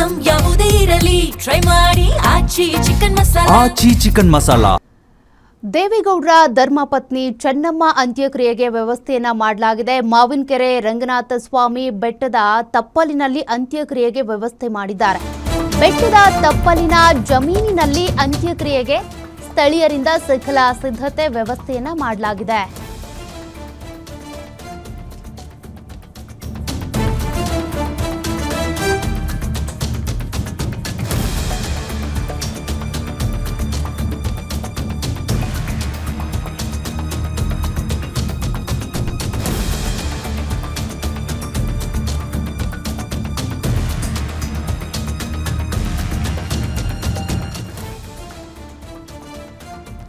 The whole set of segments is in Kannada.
ಐಟಂ ಯಾವುದೇ ಇರಲಿ ಟ್ರೈ ಮಾಡಿ ಆಚಿ ಚಿಕನ್ ಮಸಾಲಾ. ದೇವೇಗೌಡರ ಧರ್ಮಪತ್ನಿ ಚೆನ್ನಮ್ಮ ಅಂತ್ಯಕ್ರಿಯೆಗೆ ವ್ಯವಸ್ಥೆಯನ್ನ ಮಾಡಲಾಗಿದೆ. ಮಾವಿನಕೆರೆ ರಂಗನಾಥ ಸ್ವಾಮಿ ಬೆಟ್ಟದ ತಪ್ಪಲಿನಲ್ಲಿ ಅಂತ್ಯಕ್ರಿಯೆಗೆ ವ್ಯವಸ್ಥೆ ಮಾಡಿದ್ದಾರೆ. ಬೆಟ್ಟದ ತಪ್ಪಲಿನ ಜಮೀನಿನಲ್ಲಿ ಅಂತ್ಯಕ್ರಿಯೆಗೆ ಸ್ಥಳೀಯರಿಂದ ಸಕಲ ಸಿದ್ಧತೆ ವ್ಯವಸ್ಥೆಯನ್ನ ಮಾಡಲಾಗಿದೆ.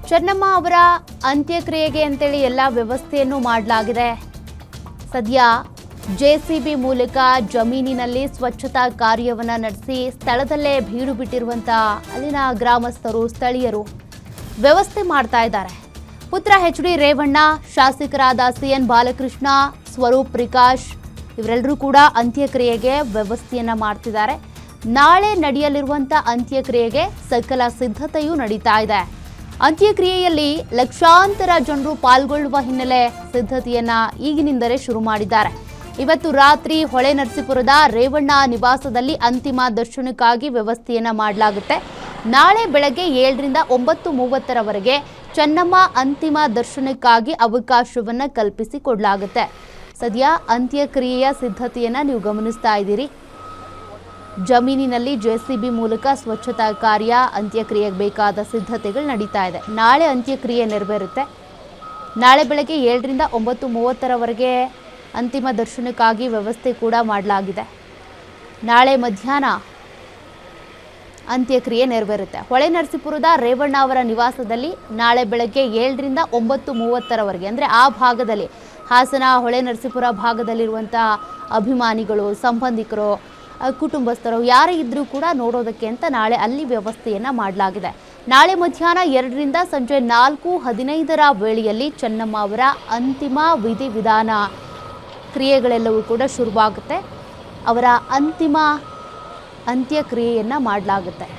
ಚೆನ್ನಮ್ಮ ಅವರ ಅಂತ್ಯಕ್ರಿಯೆಗೆ ಅಂತೇಳಿ ಎಲ್ಲ ವ್ಯವಸ್ಥೆಯನ್ನು ಮಾಡಲಾಗಿದೆ. ಸದ್ಯ ಜೆಸಿಬಿ ಮೂಲಕ ಜಮೀನಿನಲ್ಲಿ ಸ್ವಚ್ಛತಾ ಕಾರ್ಯವನ್ನು ನಡೆಸಿ ಸ್ಥಳದಲ್ಲೇ ಬೀಡು ಬಿಟ್ಟಿರುವಂತಹ ಅಲ್ಲಿನ ಗ್ರಾಮಸ್ಥರು ಸ್ಥಳೀಯರು ವ್ಯವಸ್ಥೆ ಮಾಡ್ತಾ ಇದ್ದಾರೆ. ಪುತ್ರ ಎಚ್.ಡಿ. ರೇವಣ್ಣ, ಶಾಸಕರಾದ ಸಿ.ಎನ್. ಬಾಲಕೃಷ್ಣ, ಸ್ವರೂಪ್ ಪ್ರಕಾಶ್ ಇವರೆಲ್ಲರೂ ಕೂಡ ಅಂತ್ಯಕ್ರಿಯೆಗೆ ವ್ಯವಸ್ಥೆಯನ್ನ ಮಾಡ್ತಿದ್ದಾರೆ. ನಾಳೆ ನಡೆಯಲಿರುವಂಥ ಅಂತ್ಯಕ್ರಿಯೆಗೆ ಸಕಲ ಸಿದ್ಧತೆಯೂ ನಡೀತಾ ಇದೆ. ಅಂತ್ಯಕ್ರಿಯೆಯಲ್ಲಿ ಲಕ್ಷಾಂತರ ಜನರು ಪಾಲ್ಗೊಳ್ಳುವ ಹಿನ್ನೆಲೆ ಸಿದ್ಧತೆಯನ್ನ ಈಗಿನಿಂದಲೇ ಶುರು ಮಾಡಿದ್ದಾರೆ. ಇವತ್ತು ರಾತ್ರಿ ಹೊಳೆನರಸೀಪುರದ ರೇವಣ್ಣ ನಿವಾಸದಲ್ಲಿ ಅಂತಿಮ ದರ್ಶನಕ್ಕಾಗಿ ವ್ಯವಸ್ಥೆಯನ್ನ ಮಾಡಲಾಗುತ್ತೆ. ನಾಳೆ ಬೆಳಗ್ಗೆ 7ರಿಂದ 9:30ರವರೆಗೆ ಚೆನ್ನಮ್ಮ ಅಂತಿಮ ದರ್ಶನಕ್ಕಾಗಿ ಅವಕಾಶವನ್ನ ಕಲ್ಪಿಸಿಕೊಡಲಾಗುತ್ತೆ. ಸದ್ಯ ಅಂತ್ಯಕ್ರಿಯೆಯ ಸಿದ್ಧತೆಯನ್ನ ನೀವು ಗಮನಿಸ್ತಾ ಇದ್ದೀರಿ. ಜಮೀನಿನಲ್ಲಿ ಜೆಸಿಬಿ ಮೂಲಕ ಸ್ವಚ್ಛತಾ ಕಾರ್ಯ, ಅಂತ್ಯಕ್ರಿಯೆಗೆ ಬೇಕಾದ ಸಿದ್ಧತೆಗಳು ನಡೀತಾ ಇದೆ. ನಾಳೆ ಅಂತ್ಯಕ್ರಿಯೆ ನೆರವೇರುತ್ತೆ. ನಾಳೆ ಬೆಳಗ್ಗೆ 7ರಿಂದ 9:30ರವರೆಗೆ ಅಂತಿಮ ದರ್ಶನಕ್ಕಾಗಿ ವ್ಯವಸ್ಥೆ ಕೂಡ ಮಾಡಲಾಗಿದೆ. ನಾಳೆ ಮಧ್ಯಾಹ್ನ ಅಂತ್ಯಕ್ರಿಯೆ ನೆರವೇರುತ್ತೆ. ಹೊಳೆನರಸೀಪುರದ ರೇವಣ್ಣ ಅವರ ನಿವಾಸದಲ್ಲಿ ನಾಳೆ ಬೆಳಗ್ಗೆ 7ರಿಂದ 9:30ರವರೆಗೆ ಅಂದರೆ ಆ ಭಾಗದಲ್ಲಿ ಹಾಸನ ಹೊಳೆನರಸೀಪುರ ಭಾಗದಲ್ಲಿರುವಂಥ ಅಭಿಮಾನಿಗಳು, ಸಂಬಂಧಿಕರು, ಕುಟುಂಬಸ್ಥರು ಯಾರೇ ಇದ್ರೂ ಕೂಡ ನೋಡೋದಕ್ಕೆ ಅಂತ ನಾಳೆ ಅಲ್ಲಿ ವ್ಯವಸ್ಥೆಯನ್ನ ಮಾಡಲಾಗಿದೆ. ನಾಳೆ ಮಧ್ಯಾಹ್ನ 2ರಿಂದ ಸಂಜೆ 4:15ರ ವೇಳೆಯಲ್ಲಿ ಚೆನ್ನಮ್ಮ ಅವರ ಅಂತಿಮ ವಿಧಿವಿಧಾನ ಕ್ರಿಯೆಗಳೆಲ್ಲವೂ ಕೂಡ ಶುರುವಾಗುತ್ತೆ. ಅವರ ಅಂತಿಮ ಅಂತ್ಯಕ್ರಿಯೆಯನ್ನ ಮಾಡಲಾಗುತ್ತೆ.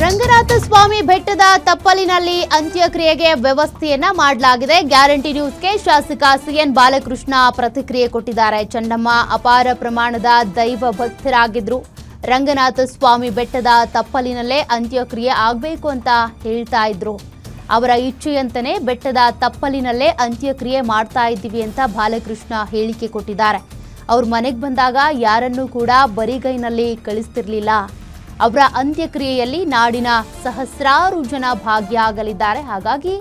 ರಂಗನಾಥ ಸ್ವಾಮಿ ಬೆಟ್ಟದ ತಪ್ಪಲಿನಲ್ಲಿ ಅಂತ್ಯಕ್ರಿಯೆಗೆ ವ್ಯವಸ್ಥೆಯನ್ನ ಮಾಡಲಾಗಿದೆ. ಗ್ಯಾರಂಟಿ ನ್ಯೂಸ್ಗೆ ಶಾಸಕ ಸಿ.ಎನ್. ಬಾಲಕೃಷ್ಣ ಪ್ರತಿಕ್ರಿಯೆ ಕೊಟ್ಟಿದ್ದಾರೆ. ಚೆನ್ನಮ್ಮ ಅಪಾರ ಪ್ರಮಾಣದ ದೈವ ಭಕ್ತರಾಗಿದ್ರು. ರಂಗನಾಥ ಸ್ವಾಮಿ ಬೆಟ್ಟದ ತಪ್ಪಲಿನಲ್ಲೇ ಅಂತ್ಯಕ್ರಿಯೆ ಆಗಬೇಕು ಅಂತ ಹೇಳ್ತಾ ಇದ್ರು. ಅವರ ಇಚ್ಛೆಯಂತನೇ ಬೆಟ್ಟದ ತಪ್ಪಲಿನಲ್ಲೇ ಅಂತ್ಯಕ್ರಿಯೆ ಮಾಡ್ತಾ ಇದ್ದೀವಿ ಅಂತ ಬಾಲಕೃಷ್ಣ ಹೇಳಿಕೆ ಕೊಟ್ಟಿದ್ದಾರೆ. ಅವ್ರ ಮನೆಗೆ ಬಂದಾಗ ಯಾರನ್ನೂ ಕೂಡ ಬರಿಗೈನಲ್ಲಿ ಕಳಿಸ್ತಿರ್ಲಿಲ್ಲ. ಅವರ ಅಂತ್ಯಕ್ರಿಯೆಯಲ್ಲಿ ನಾಡಿನ ಸಹಸ್ರಾರು ಜನ ಭಾಗಿಯಾಗಲಿದ್ದಾರೆ. ಹಾಗಾಗಿ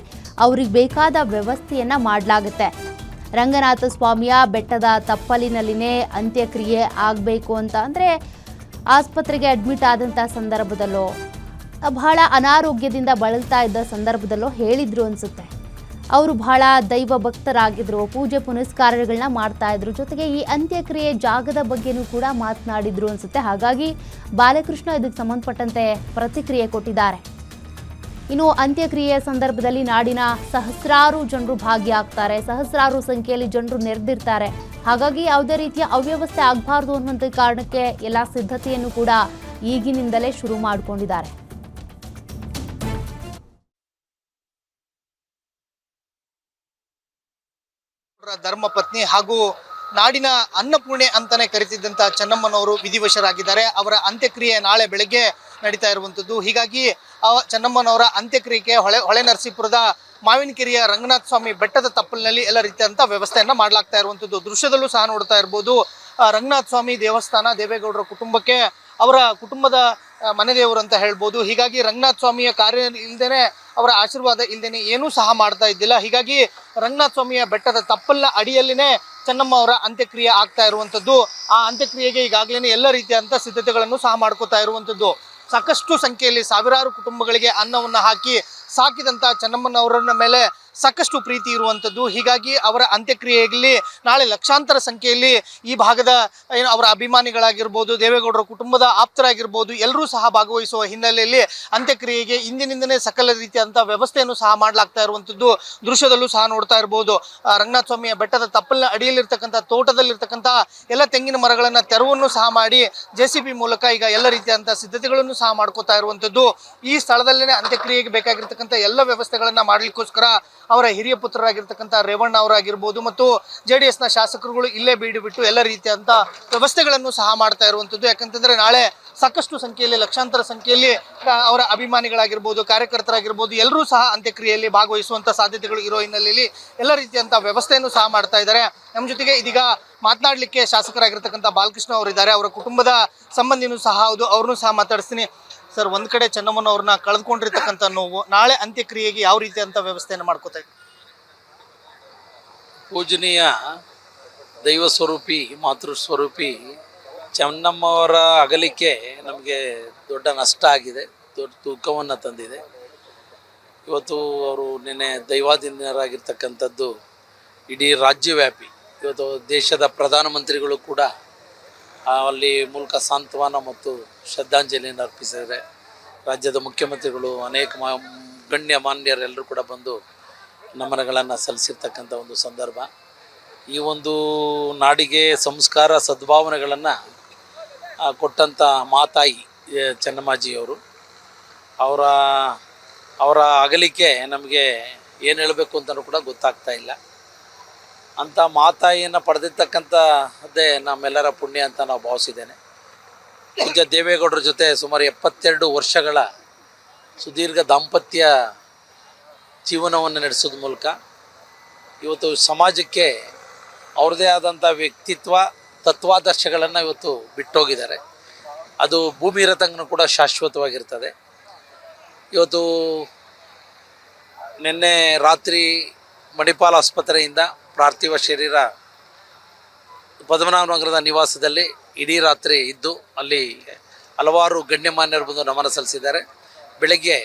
ಅವ್ರಿಗೆ ಬೇಕಾದ ವ್ಯವಸ್ಥೆಯನ್ನ ಮಾಡಲಾಗುತ್ತೆ. ರಂಗನಾಥ ಸ್ವಾಮಿಯ ಬೆಟ್ಟದ ತಪ್ಪಲಿನಲ್ಲಿನೇ ಅಂತ್ಯಕ್ರಿಯೆ ಆಗಬೇಕು ಅಂತ ಅಂದರೆ ಆಸ್ಪತ್ರೆಗೆ ಅಡ್ಮಿಟ್ ಆದಂಥ ಸಂದರ್ಭದಲ್ಲೋ ಬಹಳ ಅನಾರೋಗ್ಯದಿಂದ ಬಳಲ್ತಾ ಇದ್ದ ಸಂದರ್ಭದಲ್ಲೋ ಹೇಳಿದ್ರು ಅನಿಸುತ್ತೆ. ಅವರು ಬಹಳ ದೈವ ಭಕ್ತರಾಗಿದ್ದರು, ಪೂಜೆ ಪುನಸ್ಕಾರಗಳನ್ನ ಮಾಡ್ತಾ ಇದ್ರು. ಜೊತೆಗೆ ಈ ಅಂತ್ಯಕ್ರಿಯೆ ಜಾಗದ ಬಗ್ಗೆನೂ ಕೂಡ ಮಾತನಾಡಿದ್ರು ಅನಿಸುತ್ತೆ. ಹಾಗಾಗಿ ಬಾಲಕೃಷ್ಣ ಇದಕ್ಕೆ ಸಂಬಂಧಪಟ್ಟಂತೆ ಪ್ರತಿಕ್ರಿಯೆ ಕೊಟ್ಟಿದ್ದಾರೆ. ಇನ್ನು ಅಂತ್ಯಕ್ರಿಯೆಯ ಸಂದರ್ಭದಲ್ಲಿ ನಾಡಿನ ಸಹಸ್ರಾರು ಜನರು ಭಾಗಿಯಾಗ್ತಾರೆ, ಸಹಸ್ರಾರು ಸಂಖ್ಯೆಯಲ್ಲಿ ಜನರು ನೆರೆದಿರ್ತಾರೆ. ಹಾಗಾಗಿ ಯಾವುದೇ ರೀತಿಯ ಅವ್ಯವಸ್ಥೆ ಆಗಬಾರ್ದು ಅನ್ನುವಂಥ ಕಾರಣಕ್ಕೆ ಎಲ್ಲ ಸಿದ್ಧತೆಯನ್ನು ಕೂಡ ಈಗಿನಿಂದಲೇ ಶುರು ಮಾಡಿಕೊಂಡಿದ್ದಾರೆ. ಧರ್ಮಪತ್ನಿ ಹಾಗೂ ನಾಡಿನ ಅನ್ನಪೂರ್ಣೆ ಅಂತಾನೆ ಕರೆತಿದ್ದಂತ ಚೆನ್ನಮ್ಮನವರು ವಿಧಿವಶರಾಗಿದ್ದಾರೆ. ಅವರ ಅಂತ್ಯಕ್ರಿಯೆ ನಾಳೆ ಬೆಳಗ್ಗೆ ನಡೀತಾ ಇರುವಂತದ್ದು. ಹೀಗಾಗಿ ಚೆನ್ನಮ್ಮನವರ ಅಂತ್ಯಕ್ರಿಯೆಗೆ ಹೊಳೆನರಸೀಪುರದ ಮಾವಿನಕೆರೆಯ ರಂಗನಾಥ ಸ್ವಾಮಿ ಬೆಟ್ಟದ ತಪ್ಪಲಿನಲ್ಲಿ ಎಲ್ಲ ರೀತಿಯಂತ ವ್ಯವಸ್ಥೆಯನ್ನ ಮಾಡಲಾಗ್ತಾ ಇರುವಂತದ್ದು. ದೃಶ್ಯದಲ್ಲೂ ಸಹ ನೋಡ್ತಾ ಇರ್ಬೋದು. ರಂಗನಾಥ ಸ್ವಾಮಿ ದೇವಸ್ಥಾನ ದೇವೇಗೌಡರ ಕುಟುಂಬಕ್ಕೆ ಅವರ ಕುಟುಂಬದ ಮನೆ ದೇವರು ಅಂತ ಹೇಳ್ಬೋದು. ಹೀಗಾಗಿ ರಂಗನಾಥ ಸ್ವಾಮಿಯ ಕಾರ್ಯ ಇಲ್ದೇನೆ, ಅವರ ಆಶೀರ್ವಾದ ಇಲ್ದೇನೆ ಏನೂ ಸಹ ಮಾಡ್ತಾ ಇದ್ದಿಲ್ಲ. ಹೀಗಾಗಿ ರಂಗನಾಥ ಸ್ವಾಮಿಯ ಬೆಟ್ಟದ ತಪ್ಪಲಿನ ಅಡಿಯಲ್ಲಿನೇ ಚೆನ್ನಮ್ಮ ಅವರ ಅಂತ್ಯಕ್ರಿಯೆ ಆಗ್ತಾ ಇರುವಂತದ್ದು. ಆ ಅಂತ್ಯಕ್ರಿಯೆಗೆ ಈಗಾಗಲೇ ಎಲ್ಲ ರೀತಿಯಂತ ಸಿದ್ಧತೆಗಳನ್ನು ಸಹ ಮಾಡ್ಕೋತಾ ಇರುವಂತದ್ದು. ಸಾಕಷ್ಟು ಸಂಖ್ಯೆಯಲ್ಲಿ ಸಾವಿರಾರು ಕುಟುಂಬಗಳಿಗೆ ಅನ್ನವನ್ನು ಹಾಕಿ ಸಾಕಿದಂತ ಚೆನ್ನಮ್ಮನವರನ್ನ ಮೇಲೆ ಸಾಕಷ್ಟು ಪ್ರೀತಿ ಇರುವಂಥದ್ದು. ಹೀಗಾಗಿ ಅವರ ಅಂತ್ಯಕ್ರಿಯೆಯಲ್ಲಿ ನಾಳೆ ಲಕ್ಷಾಂತರ ಸಂಖ್ಯೆಯಲ್ಲಿ ಈ ಭಾಗದ ಏನು ಅವರ ಅಭಿಮಾನಿಗಳಾಗಿರ್ಬೋದು, ದೇವೇಗೌಡರ ಕುಟುಂಬದ ಆಪ್ತರಾಗಿರ್ಬೋದು, ಎಲ್ಲರೂ ಸಹ ಭಾಗವಹಿಸುವ ಹಿನ್ನೆಲೆಯಲ್ಲಿ ಅಂತ್ಯಕ್ರಿಯೆಗೆ ಇಂದಿನಿಂದನೇ ಸಕಲ ರೀತಿಯಾದಂಥ ವ್ಯವಸ್ಥೆಯನ್ನು ಸಹ ಮಾಡಲಾಗ್ತಾ ಇರುವಂಥದ್ದು ದೃಶ್ಯದಲ್ಲೂ ಸಹ ನೋಡ್ತಾ ಇರ್ಬೋದು. ರಂಗನಾಥ ಸ್ವಾಮಿಯ ಬೆಟ್ಟದ ತಪ್ಪಲಿನ ಅಡಿಯಲ್ಲಿರ್ತಕ್ಕಂಥ ತೋಟದಲ್ಲಿರ್ತಕ್ಕಂಥ ಎಲ್ಲ ತೆಂಗಿನ ಮರಗಳನ್ನು ತೆರವನ್ನು ಸಹ ಮಾಡಿ JCB ಮೂಲಕ ಈಗ ಎಲ್ಲ ರೀತಿಯಾದಂಥ ಸಿದ್ಧತೆಗಳನ್ನು ಸಹ ಮಾಡ್ಕೋತಾ ಇರುವಂಥದ್ದು. ಈ ಸ್ಥಳದಲ್ಲೇ ಅಂತ್ಯಕ್ರಿಯೆಗೆ ಬೇಕಾಗಿರ್ತಕ್ಕಂಥ ಎಲ್ಲ ವ್ಯವಸ್ಥೆಗಳನ್ನ ಮಾಡಲಿಕ್ಕೋಸ್ಕರ ಅವರ ಹಿರಿಯ ಪುತ್ರರಾಗಿರ್ತಕ್ಕಂಥ ರೇವಣ್ಣ ಅವರಾಗಿರ್ಬೋದು ಮತ್ತು JDSನ ಶಾಸಕರುಗಳು ಇಲ್ಲೇ ಬೀಡು ಬಿಟ್ಟು ಎಲ್ಲ ರೀತಿಯಾದಂಥ ವ್ಯವಸ್ಥೆಗಳನ್ನು ಸಹ ಮಾಡ್ತಾ ಇರುವಂಥದ್ದು. ಯಾಕಂತಂದ್ರೆ ನಾಳೆ ಸಾಕಷ್ಟು ಸಂಖ್ಯೆಯಲ್ಲಿ ಲಕ್ಷಾಂತರ ಸಂಖ್ಯೆಯಲ್ಲಿ ಅವರ ಅಭಿಮಾನಿಗಳಾಗಿರ್ಬೋದು, ಕಾರ್ಯಕರ್ತರಾಗಿರ್ಬೋದು ಎಲ್ಲರೂ ಸಹ ಅಂತ್ಯಕ್ರಿಯೆಯಲ್ಲಿ ಭಾಗವಹಿಸುವಂಥ ಸಾಧ್ಯತೆಗಳು ಇರೋ ಹಿನ್ನೆಲೆಯಲ್ಲಿ ಎಲ್ಲ ರೀತಿಯಂಥ ವ್ಯವಸ್ಥೆಯನ್ನು ಸಹ ಮಾಡ್ತಾ ಇದ್ದಾರೆ. ನಮ್ಮ ಜೊತೆಗೆ ಇದೀಗ ಮಾತನಾಡಲಿಕ್ಕೆ ಶಾಸಕರಾಗಿರ್ತಕ್ಕಂಥ ಬಾಲಕೃಷ್ಣ ಅವರು ಇದ್ದಾರೆ. ಅವರ ಕುಟುಂಬದ ಸಂಬಂಧಿನೂ ಸಹ ಹೌದು, ಅವ್ರನ್ನೂ ಸಹ ಮಾತಾಡಿಸ್ತೀನಿ. ಸರ್, ಒಂದ್ ಕಡೆ ಚೆನ್ನಮ್ಮನವ್ರನ್ನ ಕಳೆದುಕೊಂಡಿರ್ತಕ್ಕಂಥ ನೋವು, ನಾಳೆ ಅಂತ್ಯಕ್ರಿಯೆಗೆ ಯಾವ ರೀತಿಯಂಥ ವ್ಯವಸ್ಥೆಯನ್ನು ಮಾಡ್ಕೋತಾ ಇದ್ದೀವಿ? ಪೂಜನೀಯ ದೈವ ಸ್ವರೂಪಿ ಮಾತೃ ಸ್ವರೂಪಿ ಚೆನ್ನಮ್ಮವರ ಅಗಲಿಕೆ ನಮಗೆ ದೊಡ್ಡ ನಷ್ಟ ಆಗಿದೆ, ದೊಡ್ಡ ದುಃಖವನ್ನು ತಂದಿದೆ. ಇವತ್ತು ಅವರು ನಿನ್ನೆ ದೈವಾಧೀನರಾಗಿರ್ತಕ್ಕಂಥದ್ದು ಇಡೀ ರಾಜ್ಯವ್ಯಾಪಿ. ಇವತ್ತು ದೇಶದ ಪ್ರಧಾನಮಂತ್ರಿಗಳು ಕೂಡ ಅಲ್ಲಿ ಮೂಲಕ ಸಾಂತ್ವನ ಮತ್ತು ಶ್ರದ್ಧಾಂಜಲಿಯನ್ನು ಅರ್ಪಿಸಿದ್ದಾರೆ. ರಾಜ್ಯದ ಮುಖ್ಯಮಂತ್ರಿಗಳು, ಅನೇಕ ಗಣ್ಯ ಮಾನ್ಯರೆಲ್ಲರೂ ಕೂಡ ಬಂದು ನಮನಗಳನ್ನು ಸಲ್ಲಿಸಿರ್ತಕ್ಕಂಥ ಒಂದು ಸಂದರ್ಭ. ಈ ಒಂದು ನಾಡಿಗೆ ಸಂಸ್ಕಾರ ಸದ್ಭಾವನೆಗಳನ್ನು ಕೊಟ್ಟಂಥ ಮಾತಾಯಿ ಚೆನ್ನಮ್ಮಾಜಿಯವರು, ಅವರ ಅಗಲಿಕೆ ನಮಗೆ ಏನು ಹೇಳಬೇಕು ಅಂತಲೂ ಕೂಡ ಗೊತ್ತಾಗ್ತಾ ಇಲ್ಲ. ಅಂಥ ಮಾತಾಯಿಯನ್ನು ಪಡೆದಿರ್ತಕ್ಕಂಥದ್ದೇ ನಮ್ಮೆಲ್ಲರ ಪುಣ್ಯ ಅಂತ ನಾವು ಭಾವಿಸಿದ್ದೇನೆ. ಪೂಜ್ಯ ದೇವೇಗೌಡರ ಜೊತೆ ಸುಮಾರು 72 ವರ್ಷಗಳ ಸುದೀರ್ಘ ದಾಂಪತ್ಯ ಜೀವನವನ್ನು ನಡೆಸೋದ್ರ ಮೂಲಕ ಇವತ್ತು ಸಮಾಜಕ್ಕೆ ಅವ್ರದ್ದೇ ಆದಂಥ ವ್ಯಕ್ತಿತ್ವ ತತ್ವಾದರ್ಶಗಳನ್ನು ಇವತ್ತು ಬಿಟ್ಟೋಗಿದ್ದಾರೆ. ಅದು ಭೂಮಿ ಇರತಂಗೂ ಕೂಡ ಶಾಶ್ವತವಾಗಿರ್ತದೆ. ಇವತ್ತು ನಿನ್ನೆ ರಾತ್ರಿ ಮಣಿಪಾಲ್ ಆಸ್ಪತ್ರೆಯಿಂದ ಪಾರ್ಥಿವ ಶರೀರ ಪದ್ಮನಾಭನಗರದ ನಿವಾಸದಲ್ಲಿ ಇಡೀ ರಾತ್ರಿ ಇದ್ದು ಅಲ್ಲಿ ಹಲವಾರು ಗಣ್ಯಮಾನ್ಯರು ಬಂದು ನಮನ ಸಲ್ಲಿಸಿದ್ದಾರೆ. ಬೆಳಗ್ಗೆ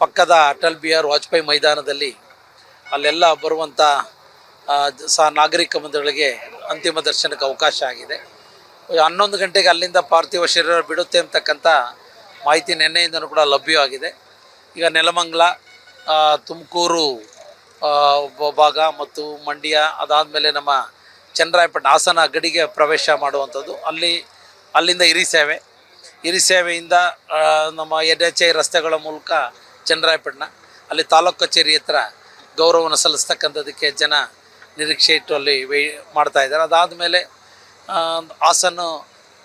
ಪಕ್ಕದ ಅಟಲ್ ಬಿಹಾರಿ ವಾಜಪೇಯಿ ಮೈದಾನದಲ್ಲಿ ಅಲ್ಲೆಲ್ಲ ಬರುವಂಥ ನಾಗರಿಕ ಬಂಧುಗಳಿಗೆ ಅಂತಿಮ ದರ್ಶನಕ್ಕೆ ಅವಕಾಶ ಆಗಿದೆ. 11 ಗಂಟೆಗೆ ಅಲ್ಲಿಂದ ಪಾರ್ಥಿವ ಶರೀರ ಬಿಡುತ್ತೆ ಅಂತಕ್ಕಂಥ ಮಾಹಿತಿ ನಿನ್ನೆಯಿಂದನೂ ಕೂಡ ಲಭ್ಯವಾಗಿದೆ. ಈಗ ನೆಲಮಂಗಲ, ತುಮಕೂರು ಭಾಗ ಮತ್ತು ಮಂಡ್ಯ, ಅದಾದಮೇಲೆ ನಮ್ಮ ಚನ್ನರಾಯಪಟ್ಟಣ ಹಾಸನ ಗಡಿಗೆ ಪ್ರವೇಶ ಮಾಡುವಂಥದ್ದು. ಅಲ್ಲಿಂದ ಹಿರಿಸೇವೆಯಿಂದ ನಮ್ಮ NHI ರಸ್ತೆಗಳ ಮೂಲಕ ಚನ್ನರಾಯಪಟ್ಟಣ, ಅಲ್ಲಿ ತಾಲೂಕು ಕಚೇರಿ ಹತ್ರ ಗೌರವವನ್ನು ಸಲ್ಲಿಸ್ತಕ್ಕಂಥದ್ದಕ್ಕೆ ಜನ ನಿರೀಕ್ಷೆ ಇಟ್ಟು ಅಲ್ಲಿ ಮಾಡ್ತಾ ಇದ್ದಾರೆ. ಅದಾದಮೇಲೆ ಹಾಸನ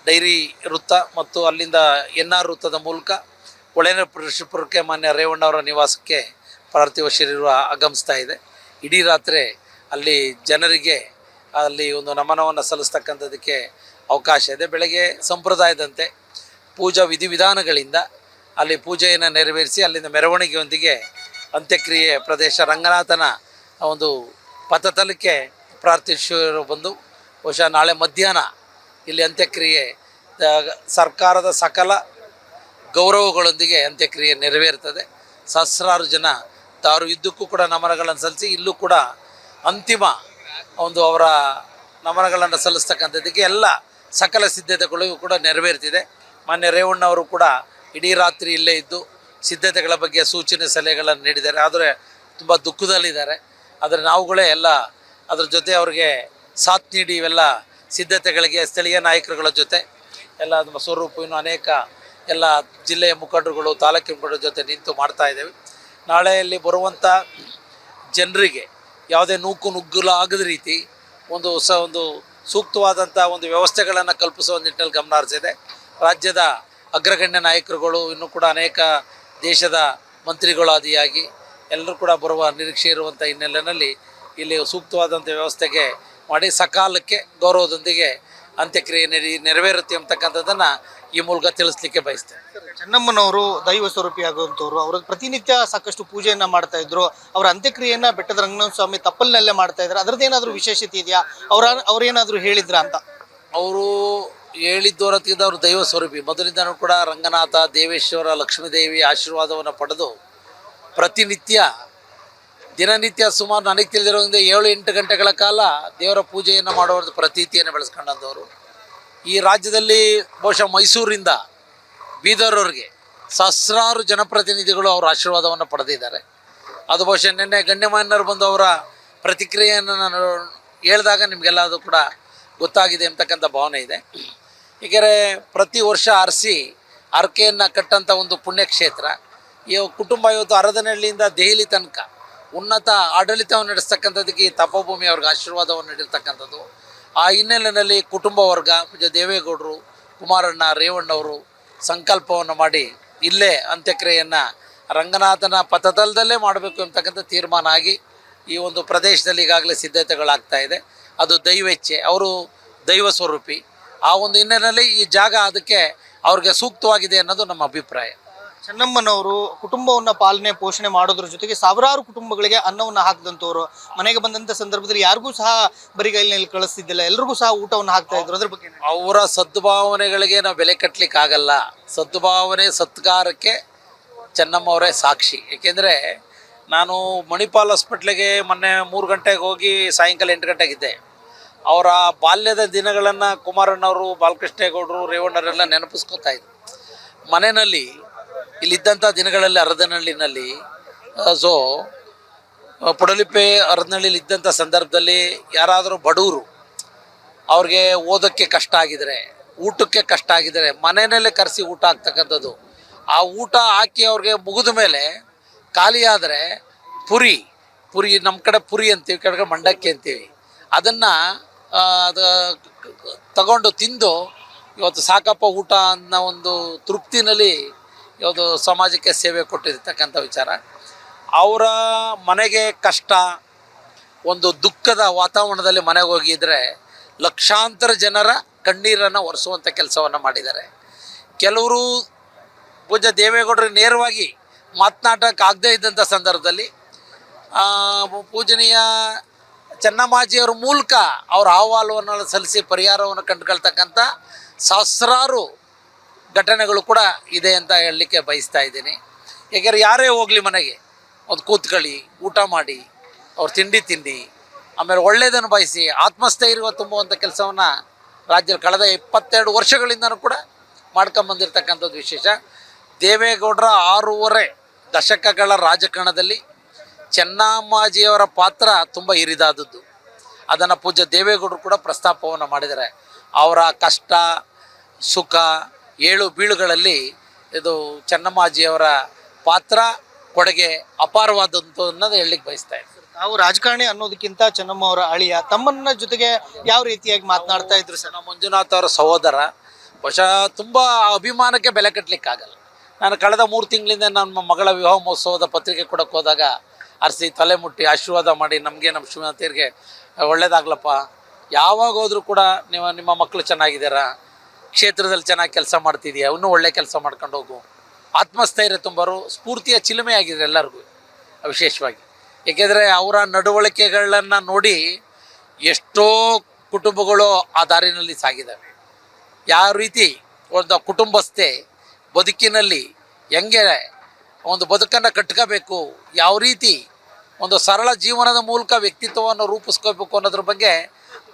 ಡೈರಿ ವೃತ್ತ ಮತ್ತು ಅಲ್ಲಿಂದ NR ವೃತ್ತದ ಮೂಲಕ ಹೊಳೆನರಸೀಪುರಕ್ಕೆ ಮಾನ್ಯ ರೇವಣ್ಣವರ ನಿವಾಸಕ್ಕೆ ಪಾರ್ಥಿವ ಶರೀರ ಆಗಮಿಸ್ತಾ ಇದೆ. ಇಡೀ ರಾತ್ರಿ ಅಲ್ಲಿ ಜನರಿಗೆ ಅಲ್ಲಿ ಒಂದು ನಮನವನ್ನು ಸಲ್ಲಿಸ್ತಕ್ಕಂಥದ್ದಕ್ಕೆ ಅವಕಾಶ ಇದೆ. ಬೆಳಗ್ಗೆ ಸಂಪ್ರದಾಯದಂತೆ ಪೂಜಾ ವಿಧಿವಿಧಾನಗಳಿಂದ ಅಲ್ಲಿ ಪೂಜೆಯನ್ನು ನೆರವೇರಿಸಿ ಅಲ್ಲಿಂದ ಮೆರವಣಿಗೆಯೊಂದಿಗೆ ಅಂತ್ಯಕ್ರಿಯೆ ಪ್ರದೇಶ ರಂಗನಾಥನ ಒಂದು ಪಥತಲಕ್ಕೆ ಪ್ರಾರ್ಥಿಸುವರು ಬಂದು ಬಹುಶಃ ನಾಳೆ ಮಧ್ಯಾಹ್ನ ಇಲ್ಲಿ ಅಂತ್ಯಕ್ರಿಯೆ ಸರ್ಕಾರದ ಸಕಲ ಗೌರವಗಳೊಂದಿಗೆ ಅಂತ್ಯಕ್ರಿಯೆ ನೆರವೇರ್ತದೆ. ಸಹಸ್ರಾರು ಜನ ತಾರು ಯುದ್ಧಕ್ಕೂ ಕೂಡ ನಮನಗಳನ್ನು ಸಲ್ಲಿಸಿ ಇಲ್ಲೂ ಕೂಡ ಅಂತಿಮ ಒಂದು ಅವರ ನಮನಗಳನ್ನು ಸಲ್ಲಿಸ್ತಕ್ಕಂಥದ್ದಕ್ಕೆ ಎಲ್ಲ ಸಕಲ ಸಿದ್ಧತೆಗಳು ಕೂಡ ನೆರವೇರ್ತಿದೆ. ಮಾನ್ಯ ರೇವಣ್ಣವರು ಕೂಡ ಇಡೀ ರಾತ್ರಿ ಇಲ್ಲೇ ಇದ್ದು ಸಿದ್ಧತೆಗಳ ಬಗ್ಗೆ ಸೂಚನೆ ಸಲಹೆಗಳನ್ನು ನೀಡಿದ್ದಾರೆ. ಆದರೆ ತುಂಬ ದುಃಖದಲ್ಲಿದ್ದಾರೆ. ಆದರೆ ನಾವುಗಳೇ ಎಲ್ಲ ಅದ್ರ ಜೊತೆ ಅವ್ರಿಗೆ ಸಾಥ್ ನೀಡಿ ಇವೆಲ್ಲ ಸಿದ್ಧತೆಗಳಿಗೆ ಸ್ಥಳೀಯ ನಾಯಕರುಗಳ ಜೊತೆ ಎಲ್ಲ ನಮ್ಮ ಸ್ವರೂಪ ಇನ್ನು ಅನೇಕ ಎಲ್ಲ ಜಿಲ್ಲೆಯ ಮುಖಂಡರುಗಳು, ತಾಲೂಕಿನ ಮುಖಂಡರ ಜೊತೆ ನಿಂತು ಮಾಡ್ತಾ ಇದ್ದೇವೆ. ನಾಳೆಯಲ್ಲಿ ಬರುವಂಥ ಜನರಿಗೆ ಯಾವುದೇ ನುಗ್ಗುಲ ಆಗದ ರೀತಿ ಒಂದು ಸೂಕ್ತವಾದಂಥ ಒಂದು ವ್ಯವಸ್ಥೆಗಳನ್ನು ಕಲ್ಪಿಸುವ ನಿಟ್ಟಿನಲ್ಲಿ ಗಮನ ಹರಿಸಿದೆ. ರಾಜ್ಯದ ಅಗ್ರಗಣ್ಯ ನಾಯಕರುಗಳು ಇನ್ನೂ ಕೂಡ ಅನೇಕ ದೇಶದ ಮಂತ್ರಿಗಳಾದಿಯಾಗಿ ಎಲ್ಲರೂ ಕೂಡ ಬರುವ ನಿರೀಕ್ಷೆ ಇರುವಂಥ ಹಿನ್ನೆಲೆಯಲ್ಲಿ ಇಲ್ಲಿ ಸೂಕ್ತವಾದಂಥ ವ್ಯವಸ್ಥೆಗೆ ಮಾಡಿ ಸಕಾಲಕ್ಕೆ ಗೌರವದೊಂದಿಗೆ ಅಂತ್ಯಕ್ರಿಯೆ ನೆರವೇರುತ್ತೆ ಅಂತಕ್ಕಂಥದ್ದನ್ನು ಈ ಮೂಲಕ ತಿಳಿಸ್ಲಿಕ್ಕೆ ಬಯಸ್ತೇನೆ. ಚೆನ್ನಮ್ಮನವರು ದೈವ ಸ್ವರೂಪಿ ಆಗುವಂಥವ್ರು, ಅವರು ಪ್ರತಿನಿತ್ಯ ಸಾಕಷ್ಟು ಪೂಜೆಯನ್ನ ಮಾಡ್ತಾ ಇದ್ರು. ಅವರ ಅಂತ್ಯಕ್ರಿಯೆಯನ್ನ ಬೆಟ್ಟದ ರಂಗನಾಥ ಸ್ವಾಮಿ ತಪ್ಪಲಿನಲ್ಲೇ ಮಾಡ್ತಾ ಇದ್ದಾರೆ. ಅದರದ್ದೇನಾದ್ರೂ ವಿಶೇಷತೆ ಇದೆಯಾ? ಅವ್ರೇನಾದ್ರೂ ಹೇಳಿದ್ರ ಅಂತ? ಅವರು ಹೇಳಿದ್ದೋರತ್ತಿದ್ದ ಅವರು ದೈವ ಸ್ವರೂಪಿ ಮೊದಲಿಂದನೂ ಕೂಡ ರಂಗನಾಥ, ದೇವೇಶ್ವರ, ಲಕ್ಷ್ಮೀದೇವಿ ಆಶೀರ್ವಾದವನ್ನು ಪಡೆದು ಪ್ರತಿನಿತ್ಯ ದಿನನಿತ್ಯ ಸುಮಾರು ನನಗೆ ತಿಳಿದಿರೋದ್ರಿಂದ 7-8 ಗಂಟೆಗಳ ಕಾಲ ದೇವರ ಪೂಜೆಯನ್ನು ಮಾಡುವ ಪ್ರತೀತಿಯನ್ನು ಬೆಳೆಸ್ಕೊಂಡಂಥವ್ರು. ಈ ರಾಜ್ಯದಲ್ಲಿ ಬಹುಶಃ ಮೈಸೂರಿಂದ ಬೀದರ್ವರೆಗೆ ಸಹಸ್ರಾರು ಜನಪ್ರತಿನಿಧಿಗಳು ಅವರ ಆಶೀರ್ವಾದವನ್ನು ಪಡೆದಿದ್ದಾರೆ. ಅದು ಬಹುಶಃ ನಿನ್ನೆ ಗಣ್ಯಮಾನ್ಯರು ಬಂದು ಅವರ ಪ್ರತಿಕ್ರಿಯೆಯನ್ನು ನಾನು ಹೇಳಿದಾಗ ನಿಮಗೆಲ್ಲ ಅದು ಕೂಡ ಗೊತ್ತಾಗಿದೆ ಅಂತಕ್ಕಂಥ ಭಾವನೆ ಇದೆ. ಏಕೆಂದರೆ ಪ್ರತಿ ವರ್ಷ ಹರಕೆಯನ್ನು ಕಟ್ಟಂಥ ಒಂದು ಪುಣ್ಯಕ್ಷೇತ್ರ. ಈ ಕುಟುಂಬ ಇವತ್ತು ಅರದನಹಳ್ಳಿಯಿಂದ ದೆಹಲಿ ತನಕ ಉನ್ನತ ಆಡಳಿತವನ್ನು ನಡೆಸ್ತಕ್ಕಂಥದ್ದಕ್ಕೆ ಈ ತಪೋಭೂಮಿ ಅವ್ರಿಗೆ ಆಶೀರ್ವಾದವನ್ನು ನೀಡಿರ್ತಕ್ಕಂಥದ್ದು. ಆ ಹಿನ್ನೆಲೆಯಲ್ಲಿ ಕುಟುಂಬ ವರ್ಗ ದೇವೇಗೌಡರು, ಕುಮಾರಣ್ಣ, ರೇವಣ್ಣವರು ಸಂಕಲ್ಪವನ್ನು ಮಾಡಿ ಇಲ್ಲೇ ಅಂತ್ಯಕ್ರಿಯೆಯನ್ನು ರಂಗನಾಥನ ಪಥದಲ್ಲದಲ್ಲೇ ಮಾಡಬೇಕು ಅಂತಕ್ಕಂಥ ತೀರ್ಮಾನ ಆಗಿ ಈ ಒಂದು ಪ್ರದೇಶದಲ್ಲಿ ಈಗಾಗಲೇ ಸಿದ್ಧತೆಗಳಾಗ್ತಾ ಇದೆ. ಅದು ದೈವೇಚ್ಛೆ, ಅವರು ದೈವ ಸ್ವರೂಪಿ. ಆ ಒಂದು ಹಿನ್ನೆಲೆಯಲ್ಲಿ ಈ ಜಾಗ ಅದಕ್ಕೆ ಅವ್ರಿಗೆ ಸೂಕ್ತವಾಗಿದೆ ಅನ್ನೋದು ನಮ್ಮ ಅಭಿಪ್ರಾಯ. ಚೆನ್ನಮ್ಮನವರು ಕುಟುಂಬವನ್ನ ಪಾಲನೆ ಪೋಷಣೆ ಮಾಡೋದ್ರ ಜೊತೆಗೆ ಸಾವಿರಾರು ಕುಟುಂಬಗಳಿಗೆ ಅನ್ನವನ್ನು ಹಾಕಿದಂಥವ್ರು. ಮನೆಗೆ ಬಂದಂಥ ಸಂದರ್ಭದಲ್ಲಿ ಯಾರಿಗೂ ಸಹ ಬರಿಗೈಲಿನಲ್ಲಿ ಕಳಿಸ್ತಿದ್ದಿಲ್ಲ, ಎಲ್ರಿಗೂ ಸಹ ಊಟವನ್ನು ಹಾಕ್ತಾ ಇದ್ರು. ಅದ್ರ ಬಗ್ಗೆ ಅವರ ಸದ್ಭಾವನೆಗಳಿಗೆ ನಾವು ಬೆಲೆ ಕಟ್ಟಲಿಕ್ಕೆ ಆಗಲ್ಲ. ಸದ್ಭಾವನೆ ಸತ್ಕಾರಕ್ಕೆ ಚೆನ್ನಮ್ಮ ಅವರೇ ಸಾಕ್ಷಿ. ಏಕೆಂದರೆ ನಾನು ಮಣಿಪಾಲ್ ಹಾಸ್ಪಿಟ್ಲಿಗೆ ಮೊನ್ನೆ 3 ಗಂಟೆಗೆ ಹೋಗಿ ಸಾಯಂಕಾಲ 8 ಗಂಟೆಗಿದ್ದೆ. ಅವರ ಬಾಲ್ಯದ ದಿನಗಳನ್ನು ಕುಮಾರಣ್ಣವರು, ಬಾಲಕೃಷ್ಣೇಗೌಡರು, ರೇವಣ್ಣರೆಲ್ಲ ನೆನಪಿಸ್ಕೊತಾ ಇದ್ರು. ಮನೆಯಲ್ಲಿ ಇಲ್ಲಿದ್ದಂಥ ದಿನಗಳಲ್ಲಿ ಅರದನಹಳ್ಳಿನಲ್ಲಿ ಪುಡಲಿಪೆ ಅರದನಹಳ್ಳಿಲಿ ಇದ್ದಂಥ ಸಂದರ್ಭದಲ್ಲಿ ಯಾರಾದರೂ ಬಡವರು ಅವ್ರಿಗೆ ಓದೋಕ್ಕೆ ಕಷ್ಟ ಆಗಿದರೆ, ಊಟಕ್ಕೆ ಕಷ್ಟ ಆಗಿದರೆ ಮನೆಯಲ್ಲೇ ಕರೆಸಿ ಊಟ ಆಗ್ತಕ್ಕಂಥದ್ದು. ಆ ಊಟ ಹಾಕಿ ಅವ್ರಿಗೆ ಮುಗಿದ ಮೇಲೆ ಖಾಲಿ ಆದರೆ ಪುರಿ ನಮ್ಮ ಕಡೆ ಪುರಿ ಅಂತೀವಿ, ಕಡೆಗೆ ಮಂಡಕ್ಕಿ ಅಂತೀವಿ. ಅದನ್ನು ತಗೊಂಡು ತಿಂದು ಇವತ್ತು ಸಾಕಪ್ಪ ಊಟ ಅನ್ನೋ ಒಂದು ತೃಪ್ತಿನಲ್ಲಿ ಇವತ್ತು ಸಮಾಜಕ್ಕೆ ಸೇವೆ ಕೊಟ್ಟಿರ್ತಕ್ಕಂಥ ವಿಚಾರ. ಅವರ ಮನೆಗೆ ಕಷ್ಟ, ಒಂದು ದುಃಖದ ವಾತಾವರಣದಲ್ಲಿ ಮನೆಗೆ ಹೋಗಿದ್ರೆ ಲಕ್ಷಾಂತರ ಜನರ ಕಣ್ಣೀರನ್ನು ಒರೆಸುವಂಥ ಕೆಲಸವನ್ನು ಮಾಡಿದ್ದಾರೆ. ಕೆಲವರು ಪೂಜ್ಯ ದೇವೇಗೌಡರು ನೇರವಾಗಿ ಮಾತನಾಡೋಕ್ಕಾಗದೇ ಇದ್ದಂಥ ಸಂದರ್ಭದಲ್ಲಿ ಪೂಜನೀಯ ಚೆನ್ನಮ್ಮಾಜಿಯವರ ಮೂಲಕ ಅವರ ಅಹವಾಲುವನ್ನು ಸಲ್ಲಿಸಿ ಪರಿಹಾರವನ್ನು ಕಂಡುಕೊಳ್ತಕ್ಕಂಥ ಸಹಸ್ರಾರು ಘಟನೆಗಳು ಕೂಡ ಇದೆ ಅಂತ ಹೇಳಲಿಕ್ಕೆ ಬಯಸ್ತಾ ಇದ್ದೀನಿ. ಏಕೆಂದರೆ ಯಾರೇ ಹೋಗಲಿ ಮನೆಗೆ ಒಂದು ಕೂತ್ಕೊಳ್ಳಿ, ಊಟ ಮಾಡಿ, ಅವ್ರು ತಿಂಡಿ ಆಮೇಲೆ ಒಳ್ಳೆಯದನ್ನು ಬಯಸಿ ಆತ್ಮಸ್ಥೈರ್ಯ ತುಂಬುವಂಥ ಕೆಲಸವನ್ನು ರಾಜ್ಯದಲ್ಲಿ ಕಳೆದ 22 ವರ್ಷಗಳಿಂದನೂ ಕೂಡ ಮಾಡ್ಕೊಂಬಂದಿರ್ತಕ್ಕಂಥದ್ದು ವಿಶೇಷ. ದೇವೇಗೌಡರ 6.5 ದಶಕಗಳ ರಾಜಕಾರಣದಲ್ಲಿ ಚೆನ್ನಮ್ಮಾಜಿಯವರ ಪಾತ್ರ ತುಂಬ ಹಿರಿದಾದದ್ದು. ಅದನ್ನು ಪೂಜ್ಯ ದೇವೇಗೌಡರು ಕೂಡ ಪ್ರಸ್ತಾಪವನ್ನು ಮಾಡಿದ್ದಾರೆ. ಅವರ ಕಷ್ಟ ಸುಖ ಏಳು ಬೀಳುಗಳಲ್ಲಿ ಇದು ಚೆನ್ನಮ್ಮಾಜಿಯವರ ಪಾತ್ರ ಕೊಡುಗೆ ಅಪಾರವಾದಂಥ ಅನ್ನೋದು ಹೇಳಲಿಕ್ಕೆ ಬಯಸ್ತಾ ಇದ್ದಾರೆ. ನಾವು ರಾಜಕಾರಣಿ ಅನ್ನೋದಕ್ಕಿಂತ ಚೆನ್ನಮ್ಮ ಅವರ ಅಳಿಯ ತಮ್ಮನ್ನ ಜೊತೆಗೆ ಯಾವ ರೀತಿಯಾಗಿ ಮಾತನಾಡ್ತಾ ಇದ್ರು ಸರ್? ನಮ್ಮ ಮಂಜುನಾಥ್ ಅವರ ಸಹೋದರ. ಬಹುಶಃ ತುಂಬ ಅಭಿಮಾನಕ್ಕೆ ಬೆಲೆ ಕಟ್ಟಲಿಕ್ಕಾಗಲ್ಲ. ನಾನು ಕಳೆದ 3 ತಿಂಗಳಿಂದ ನಮ್ಮ ಮಗಳ ವಿವಾಹ ಮಹೋತ್ಸವದ ಪತ್ರಿಕೆ ಕೊಡೋಕ್ಕೆ ಹೋದಾಗ ಅರಸಿ ತಲೆ ಮುಟ್ಟಿ ಆಶೀರ್ವಾದ ಮಾಡಿ ನಮಗೆ ನಮ್ಮ ಶ್ರೀಮತಿಯರಿಗೆ ಒಳ್ಳೇದಾಗ್ಲಪ್ಪ, ಯಾವಾಗ ಹೋದರೂ ಕೂಡ ನಿಮ್ಮ ಮಕ್ಕಳು ಚೆನ್ನಾಗಿದ್ದಾರಾ, ಕ್ಷೇತ್ರದಲ್ಲಿ ಚೆನ್ನಾಗಿ ಕೆಲಸ ಮಾಡ್ತಿದೆಯಾ, ಇನ್ನೂ ಒಳ್ಳೆ ಕೆಲಸ ಮಾಡ್ಕೊಂಡು ಹೋಗು, ಆತ್ಮಸ್ಥೈರ್ಯ ತುಂಬರು, ಸ್ಫೂರ್ತಿಯ ಚಿಲುಮೆ ಆಗಿದೆ ಎಲ್ಲರಿಗೂ ವಿಶೇಷವಾಗಿ. ಏಕೆಂದರೆ ಅವರ ನಡವಳಿಕೆಗಳನ್ನು ನೋಡಿ ಎಷ್ಟೋ ಕುಟುಂಬಗಳು ಆ ದಾರಿನಲ್ಲಿ ಸಾಗಿದ್ದಾವೆ. ಯಾವ ರೀತಿ ಒಂದು ಕುಟುಂಬಸ್ಥೆ ಬದುಕಿನಲ್ಲಿ ಹೆಂಗೆ ಒಂದು ಬದುಕನ್ನು ಕಟ್ಕೋಬೇಕು, ಯಾವ ರೀತಿ ಒಂದು ಸರಳ ಜೀವನದ ಮೂಲಕ ವ್ಯಕ್ತಿತ್ವವನ್ನು ರೂಪಿಸ್ಕೋಬೇಕು ಅನ್ನೋದ್ರ ಬಗ್ಗೆ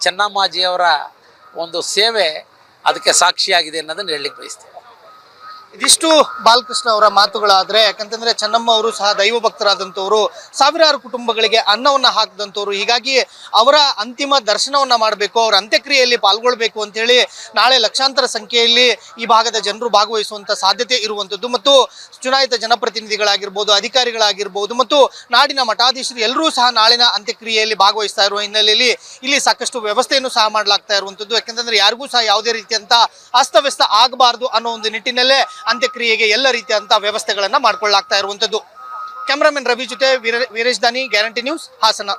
ಚೆನ್ನಮ್ಮಾಜಿಯವರ ಒಂದು ಸೇವೆ ಅದಕ್ಕೆ ಸಾಕ್ಷಿಯಾಗಿದೆ ಅನ್ನೋದನ್ನು ಹೇಳಲಿಕ್ಕೆ ಬಯಸ್ತೇನೆ. ಇದಿಷ್ಟು ಬಾಲಕೃಷ್ಣ ಅವರ ಮಾತುಗಳಾದ್ರೆ, ಯಾಕಂತಂದ್ರೆ ಚೆನ್ನಮ್ಮ ಅವರು ಸಹ ದೈವ ಭಕ್ತರಾದಂಥವ್ರು, ಸಾವಿರಾರು ಕುಟುಂಬಗಳಿಗೆ ಅನ್ನವನ್ನ ಹಾಕಿದಂಥವ್ರು. ಹೀಗಾಗಿ ಅವರ ಅಂತಿಮ ದರ್ಶನವನ್ನ ಮಾಡಬೇಕು, ಅವರ ಅಂತ್ಯಕ್ರಿಯೆಯಲ್ಲಿ ಪಾಲ್ಗೊಳ್ಬೇಕು ಅಂತೇಳಿ ನಾಳೆ ಲಕ್ಷಾಂತರ ಸಂಖ್ಯೆಯಲ್ಲಿ ಈ ಭಾಗದ ಜನರು ಭಾಗವಹಿಸುವಂತ ಸಾಧ್ಯತೆ ಇರುವಂಥದ್ದು. ಮತ್ತು ಚುನಾಯಿತ ಜನಪ್ರತಿನಿಧಿಗಳಾಗಿರ್ಬೋದು, ಅಧಿಕಾರಿಗಳಾಗಿರ್ಬೋದು ಮತ್ತು ನಾಡಿನ ಮಠಾಧೀಶರು ಎಲ್ಲರೂ ಸಹ ನಾಳಿನ ಅಂತ್ಯಕ್ರಿಯೆಯಲ್ಲಿ ಭಾಗವಹಿಸ್ತಾ ಇರುವ ಹಿನ್ನೆಲೆಯಲ್ಲಿ ಇಲ್ಲಿ ಸಾಕಷ್ಟು ವ್ಯವಸ್ಥೆಯನ್ನು ಸಹ ಮಾಡಲಾಗ್ತಾ ಇರುವಂಥದ್ದು. ಯಾಕಂತಂದ್ರೆ ಯಾರಿಗೂ ಸಹ ಯಾವುದೇ ರೀತಿಯಂತ ಅಸ್ತವ್ಯಸ್ತ ಆಗಬಾರ್ದು ಅನ್ನೋ ಒಂದು ನಿಟ್ಟಿನಲ್ಲೇ ಅಂತ್ಯಕ್ರಿಯೆಗೆ ಎಲ್ಲ ರೀತಿಯಂತ ವ್ಯವಸ್ಥೆಗಳನ್ನ ಮಾಡ್ಕೊಳ್ಳಲಾಗ್ತಾ ಇರುವಂತದ್ದು. ಕ್ಯಾಮರಾಮನ್ ರವಿ ಜೊತೆ ವೀರೇಶ್ ದಾನಿ, ಗ್ಯಾರಂಟಿ ನ್ಯೂಸ್, ಹಾಸನ.